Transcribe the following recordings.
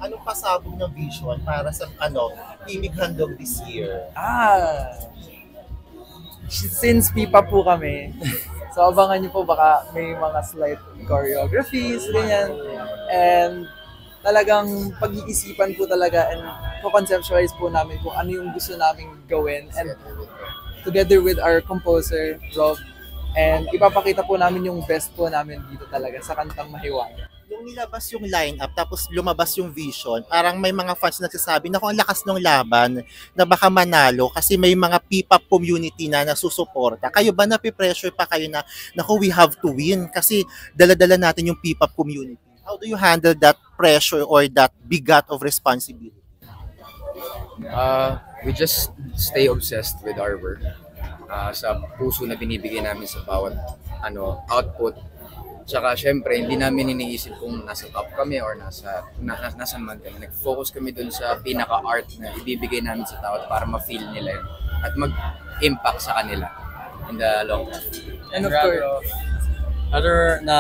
anong pasabog ng vision para sa Himig Handog this year? Since pipa po kami, so abangan niyo po baka may mga slight choreographies, ganyan. And talagang pag-iisipan po talaga and conceptualize po namin kung ano yung gusto naming gawin. And together with our composer, Rob, and ipapakita po namin yung best po namin dito talaga sa Kantang Mahiwaga. Yung nilabas yung lineup tapos lumabas yung vision, parang may mga fans nagsasabi na kung ang lakas ng laban na baka manalo kasi may mga P-pop community na nasusuporta. Kayo ba napipressure pa kayo na naku, we have to win kasi dala-dala natin yung P-pop community? How do you handle that pressure or that bigat of responsibility? We just stay obsessed with our work. Sa puso na binibigay namin sa bawat output. Tsaka syempre, hindi namin iniisip kung nasa top kami or nasa man kami. Nag-focus kami dun sa pinaka-art na ibibigay namin sa tao para ma-feel nila yun at mag-impact sa kanila in the long run. And of course, other na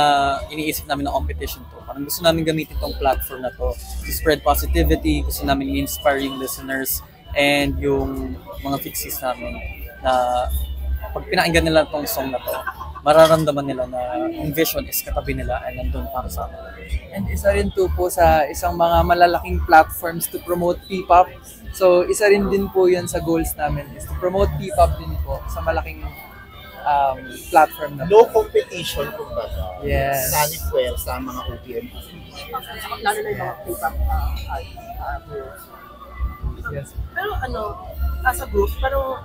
iniisip namin na competition to. Parang gusto namin gamitin tong platform na to to spread positivity, gusto namin i-inspire yung listeners and yung mga fixies namin na pag pinakinggan nila tong song na to, mararamdaman nila na yung vision is katabi nila and nandun para sa amin. and isa rin to po sa isang mga malalaking platforms to promote P-pop. So isa rin din po yun sa goals namin is to promote P-pop din po sa malaking platform na No competition, kumbaga. Yes. Sanifuel sa mga OPM. Lalo na yung mga K-pop viewers. Yes. Pero as a group, pero